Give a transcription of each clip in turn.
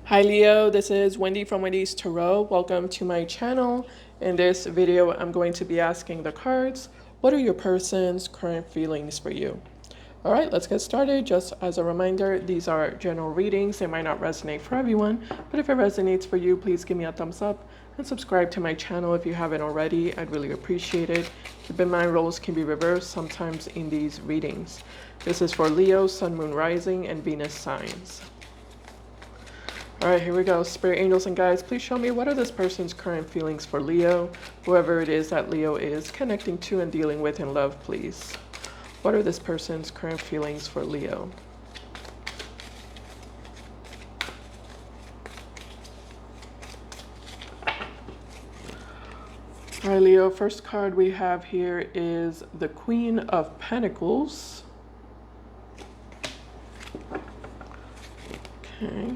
Hi Leo, this is Wendy from Wendys Tarot. Welcome to my channel. In this video, I'm going to be asking the cards, what are your person's current feelings for you? All right, let's get started. Just as a reminder, these are general readings. They might not resonate for everyone, but if it resonates for you, please give me a thumbs up and subscribe to my channel if you haven't already. I'd really appreciate it. Keep in mind, roles can be reversed sometimes in these readings. This is for Leo, Sun, Moon, Rising, and Venus signs. All right, here we go. Spirit angels and guides, please show me what are this person's current feelings for Leo, whoever it is that Leo is connecting to and dealing with in love, please. What are this person's current feelings for Leo? All right, Leo, first card we have here is the Queen of Pentacles. Okay.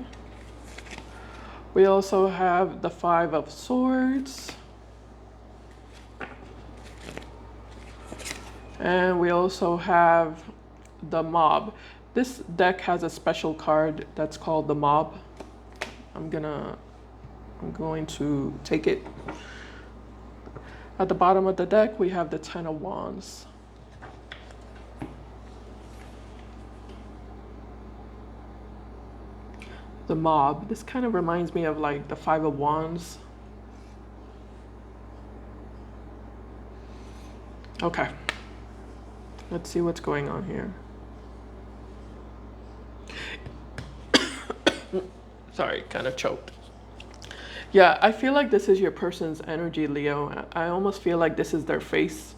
We also have the Five of Swords. And we also have the Mob. This deck has a special card that's called the Mob. I'm going to take it. At the bottom of the deck, we have the Ten of Wands. The Mob. This kind of reminds me of like the Five of Wands. Okay. Let's see what's going on here. Sorry, kind of choked. Yeah, I feel like this is your person's energy, Leo. I almost feel like this is their face.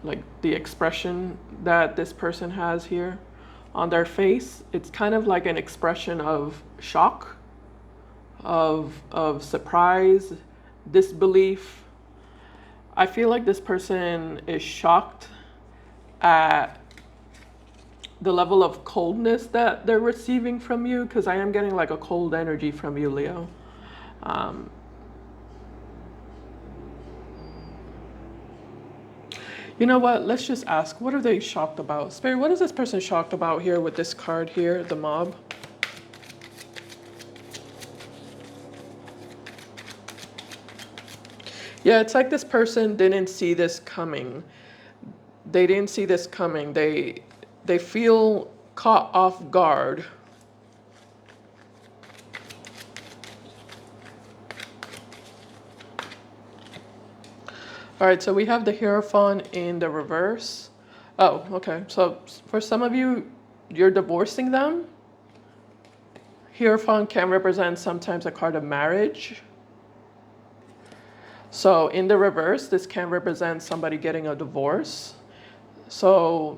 Like the expression that this person has here on their face. It's kind of like an expression of shock, of surprise, disbelief. I feel like this person is shocked at the level of coldness that they're receiving from you, because I am getting like a cold energy from you, Leo. You know what? Let's just ask, what are they shocked about? Spirit, what is this person shocked about here with this card here, the Mob? Yeah, it's like this person didn't see this coming. They didn't see this coming. They feel caught off guard. All right, so we have the Hierophant in the reverse. Oh, okay. So for some of you, you're divorcing them. Hierophant can represent sometimes a card of marriage. So in the reverse, this can represent somebody getting a divorce. So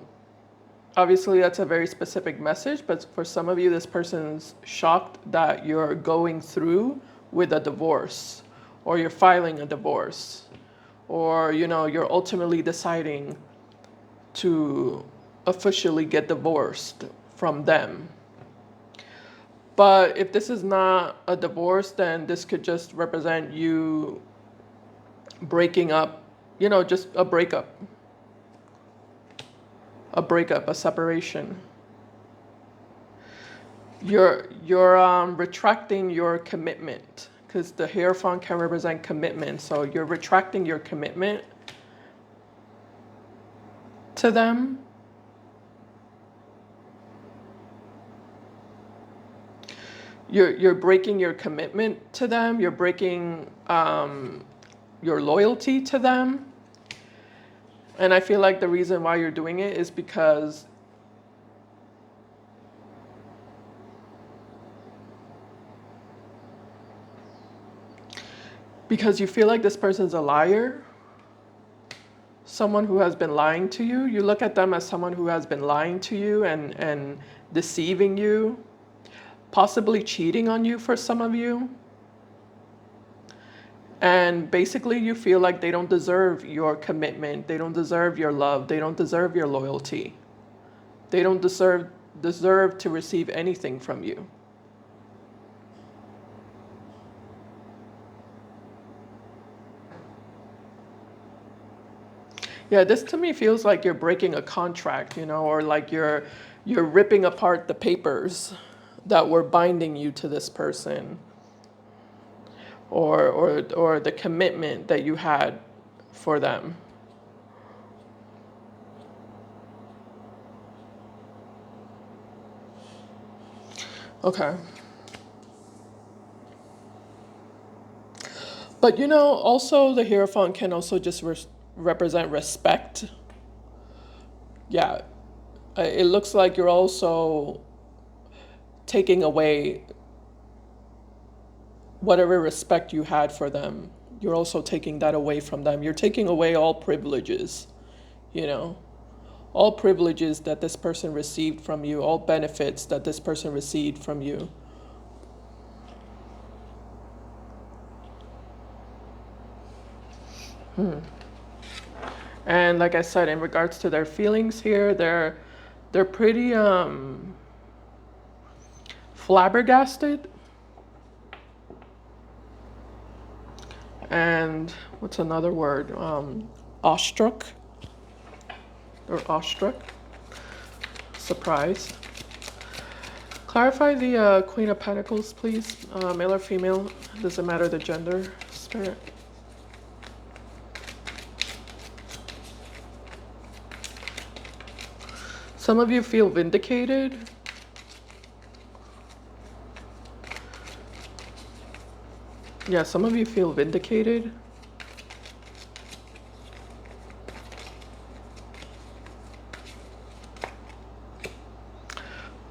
obviously that's a very specific message, but for some of you, this person's shocked that you're going through with a divorce, or you're filing a divorce, or you're ultimately deciding to officially get divorced from them. But if this is not a divorce, then this could just represent you breaking up, just a breakup, a separation. You're retracting your commitment, because the Hierophant can represent commitment. So you're retracting your commitment to them. You're breaking your commitment to them. You're breaking your loyalty to them. And I feel like the reason why you're doing it is because you feel like this person's a liar, someone who has been lying to you. You look at them as someone who has been lying to you and deceiving you, possibly cheating on you for some of you. And basically you feel like they don't deserve your commitment. They don't deserve your love. They don't deserve your loyalty. They don't deserve to receive anything from you. Yeah, this to me feels like you're breaking a contract, or like you're ripping apart the papers that were binding you to this person, or the commitment that you had for them. Okay. But you know, also the Hierophant can also just represent respect. Yeah, it looks like you're also taking away whatever respect you had for them. You're also taking that away from them. You're taking away all privileges, you know, all privileges that this person received from you, all benefits that this person received from you. And like I said, in regards to their feelings here, they're pretty flabbergasted. And what's another word? Awestruck. They're awestruck. Surprised. Clarify the Queen of Pentacles, please. Male or female? Doesn't matter the gender. Spirit. Some of you feel vindicated. Yeah, some of you feel vindicated.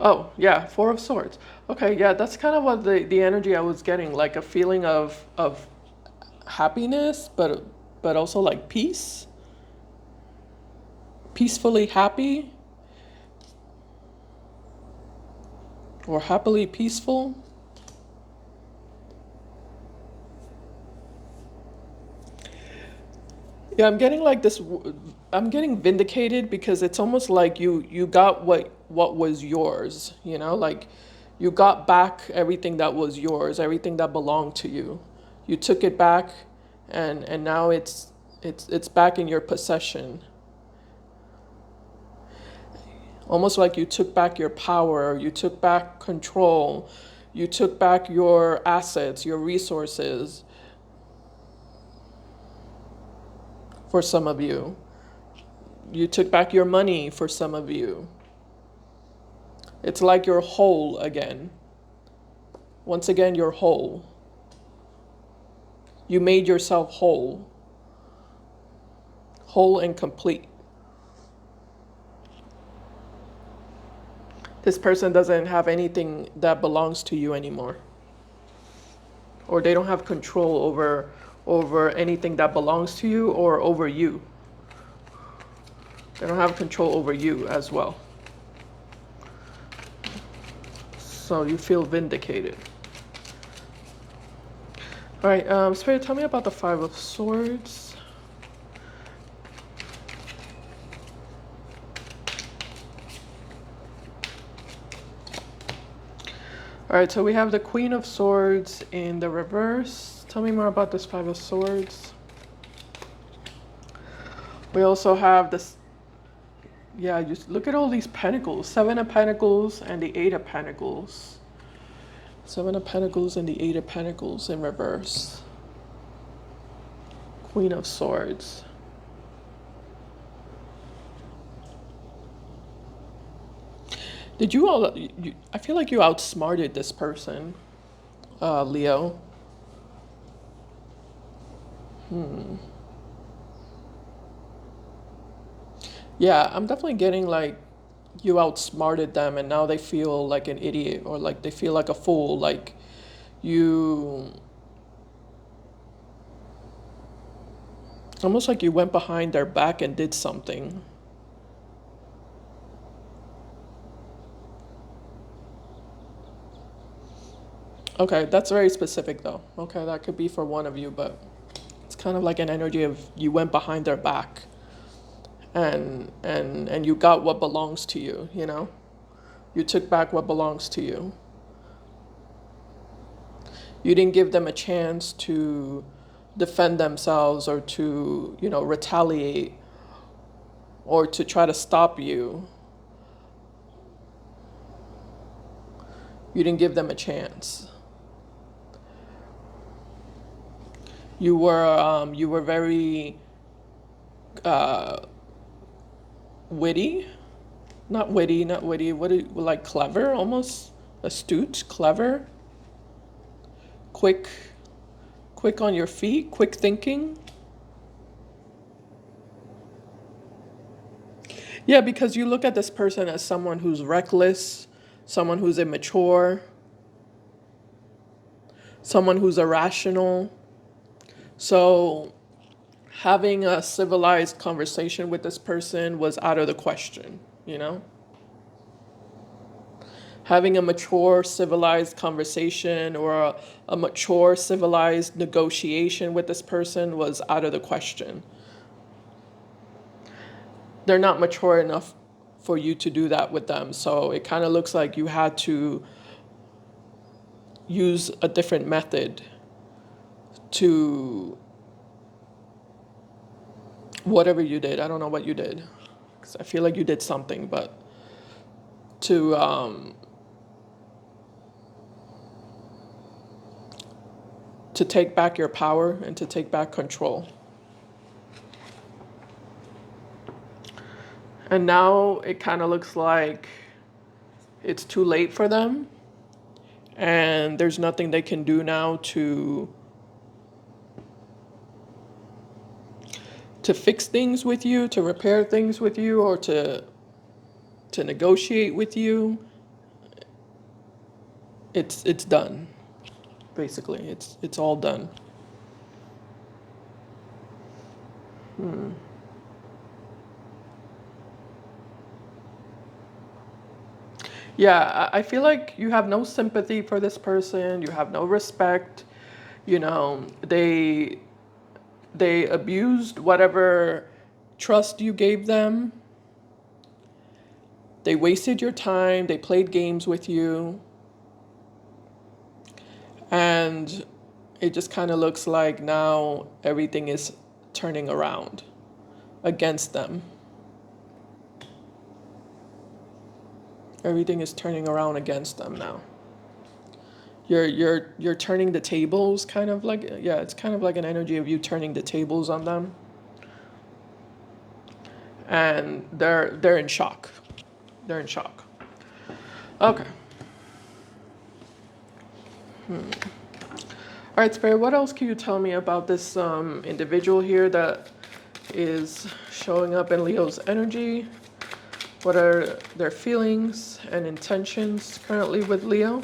Oh, yeah, Four of Swords. Okay, yeah, that's kind of what the energy I was getting, like a feeling of happiness, but also like peace. Peacefully happy. Or happily peaceful. Yeah, I'm getting like this. I'm getting vindicated because it's almost like you got what was yours. You know, like you got back everything that was yours, everything that belonged to you. You took it back, and now it's back in your possession. Almost like you took back your power, you took back control, you took back your assets, your resources. For some of you, you took back your money. For some of you, it's like you're whole again. Once again, you're whole. You made yourself whole. Whole and complete. This person doesn't have anything that belongs to you anymore. Or they don't have control over anything that belongs to you or over you. They don't have control over you as well. So you feel vindicated. All right, Spirit, tell me about the Five of Swords. All right, so we have the Queen of Swords in the reverse. Tell me more about this Five of Swords. We also have this, yeah, just look at all these pentacles. Seven of Pentacles and the Eight of Pentacles. Seven of Pentacles and the Eight of Pentacles in reverse. Queen of Swords. Did you all, I feel like you outsmarted this person, Leo. Yeah, I'm definitely getting like you outsmarted them and now they feel like an idiot or like they feel like a fool. Like you, almost like you went behind their back and did something. Okay, that's very specific though. Okay, that could be for one of you, but it's kind of like an energy of you went behind their back and you got what belongs to you, you know? You took back what belongs to you. You didn't give them a chance to defend themselves or to, you know, retaliate or to try to stop you. You didn't give them a chance. You were very witty, not witty, not witty. Like clever, almost astute, clever, quick, quick on your feet, quick thinking. Yeah, because you look at this person as someone who's reckless, someone who's immature, someone who's irrational. So having a civilized conversation with this person was out of the question, you know? Having a mature, civilized conversation or a mature, civilized negotiation with this person was out of the question. They're not mature enough for you to do that with them. So it kind of looks like you had to use a different method to whatever you did. I don't know what you did, 'cause I feel like you did something, but to to take back your power and to take back control. And now it kind of looks like it's too late for them, and there's nothing they can do now to fix things with you, to repair things with you, or to negotiate with you. It's done. Basically, it's all done. Yeah, I feel like you have no sympathy for this person. You have no respect. You know, they abused whatever trust you gave them. They wasted your time. They played games with you. And it just kind of looks like now everything is turning around against them. Everything is turning around against them now. You're turning the tables, kind of like, yeah, it's kind of like an energy of you turning the tables on them. And they're in shock. They're in shock. Okay. All right, Spirit, what else can you tell me about this individual here that is showing up in Leo's energy? What are their feelings and intentions currently with Leo?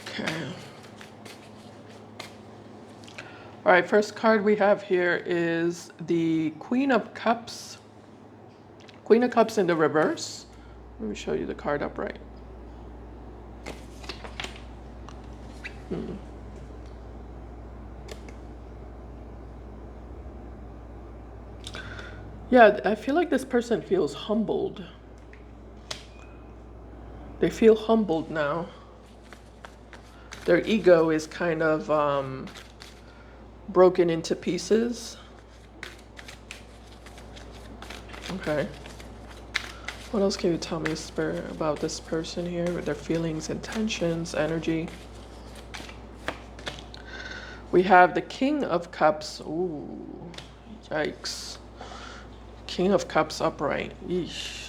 Okay. All right, first card we have here is the Queen of Cups. Queen of Cups in the reverse. Let me show you the card upright. Yeah, I feel like this person feels humbled. They feel humbled now. Their ego is kind of broken into pieces. Okay. What else can you tell me, Spirit, about this person here with their feelings, intentions, energy? We have the King of Cups. Ooh, yikes. King of Cups upright. Yeesh.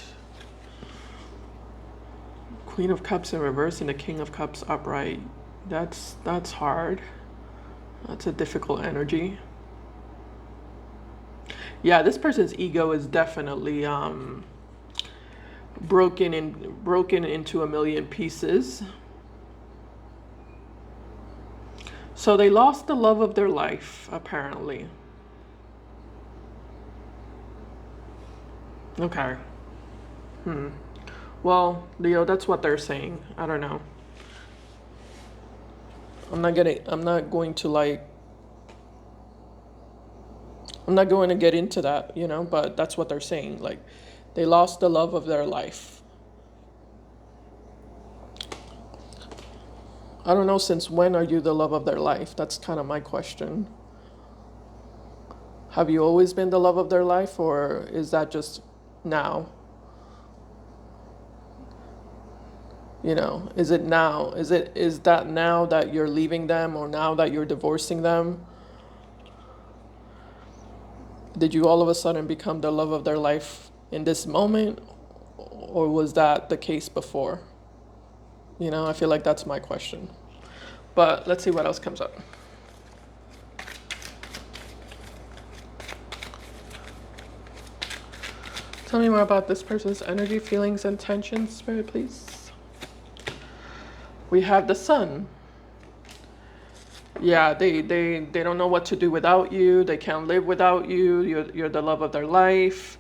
Queen of Cups in reverse and the King of Cups upright. That's hard. That's a difficult energy. Yeah, this person's ego is definitely broken into a million pieces. So they lost the love of their life, apparently. Okay. Well, Leo, that's what they're saying. I don't know. I'm not going to get into that, you know, but that's what they're saying. Like, they lost the love of their life. I don't know, since when are you the love of their life? That's kind of my question. Have you always been the love of their life, or is that just now? You know, is it now? Is that now that you're leaving them, or now that you're divorcing them? Did you all of a sudden become the love of their life in this moment, or was that the case before? You know, I feel like that's my question. But let's see what else comes up. Tell me more about this person's energy, feelings, and tensions, Spirit, please. We have the Sun. Yeah, they don't know what to do without you. They can't live without you. You're the love of their life.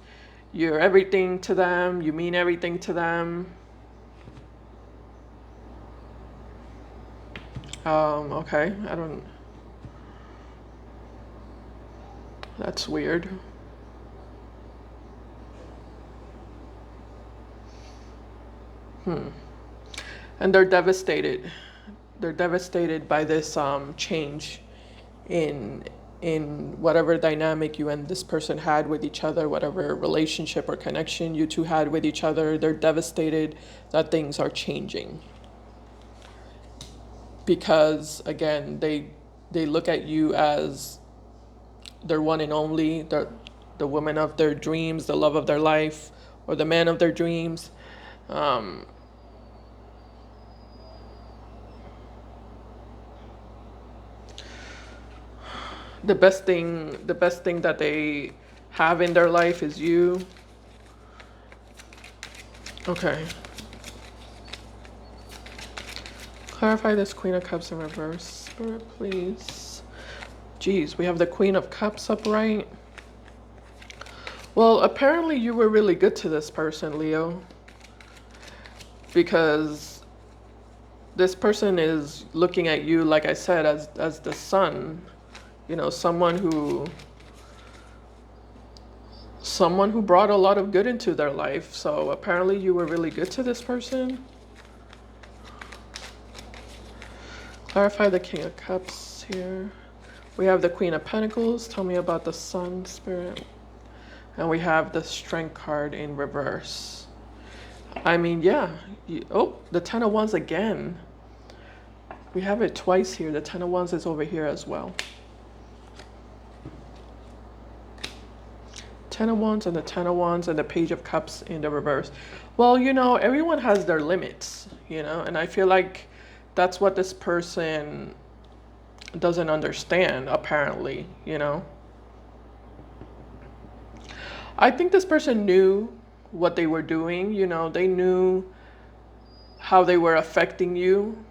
You're everything to them. You mean everything to them. Okay, I don't... That's weird. And they're devastated. They're devastated by this change in whatever dynamic you and this person had with each other, whatever relationship or connection you two had with each other. They're devastated that things are changing. Because again, they look at you as their one and only, the woman of their dreams, the love of their life, or the man of their dreams. The best thing that they have in their life is you. Okay. Clarify this Queen of Cups in reverse, Spirit, please. Geez, we have the Queen of Cups upright. Well, apparently you were really good to this person, Leo. Because this person is looking at you, like I said, as the Sun. You know, someone who brought a lot of good into their life. So apparently you were really good to this person. Clarify the King of Cups here. We have the Queen of Pentacles. Tell me about the Sun, Spirit. And we have the Strength card in reverse. I mean, yeah. Oh, the Ten of Wands again. We have it twice here. The Ten of Wands is over here as well. Ten of Wands and the Ten of Wands and the Page of Cups in the reverse. Well, you know, everyone has their limits, you know, and I feel like that's what this person doesn't understand, apparently, you know. I think this person knew what they were doing, you know, they knew how they were affecting you.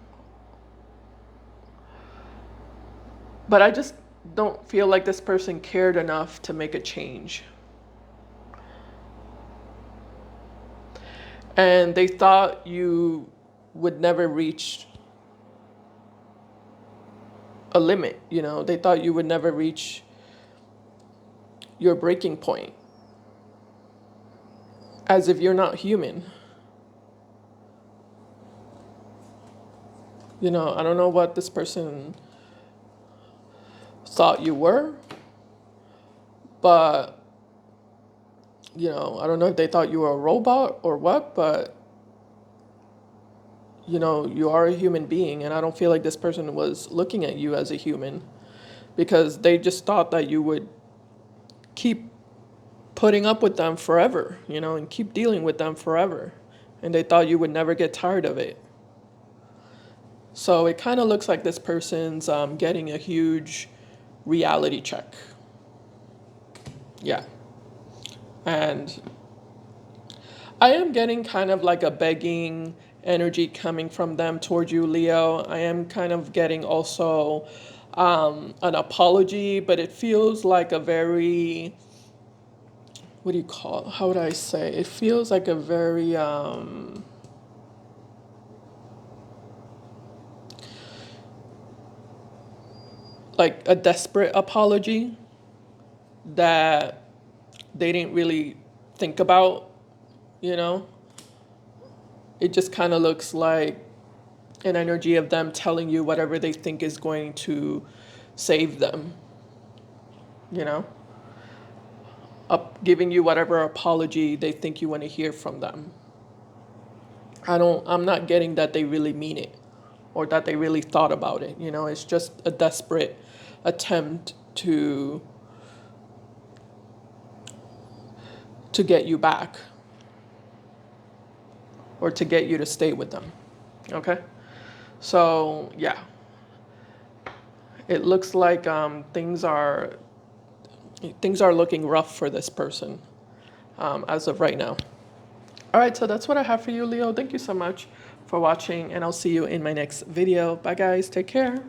But I just don't feel like this person cared enough to make a change. And they thought you would never reach a limit, you know. They thought you would never reach your breaking point. As if you're not human. You know, I don't know what this person thought you were, but you know, I don't know if they thought you were a robot or what, but you know, you are a human being, and I don't feel like this person was looking at you as a human, because they just thought that you would keep putting up with them forever, you know, and keep dealing with them forever, and they thought you would never get tired of it. So it kind of looks like this person's getting a huge reality check. Yeah. And I am getting kind of like a begging energy coming from them toward you, Leo. I am kind of getting also an apology, but it feels like a very, what do you call it? How would I say? It feels like a very, like a desperate apology that they didn't really think about, you know? It just kind of looks like an energy of them telling you whatever they think is going to save them, you know? giving you whatever apology they think you want to hear from them. I'm not getting that they really mean it or that they really thought about it. You know, it's just a desperate attempt to get you back or to get you to stay with them. Okay? So, yeah. It looks like things are looking rough for this person as of right now. All right, so that's what I have for you, Leo. Thank you so much for watching, and I'll see you in my next video. Bye, guys. Take care.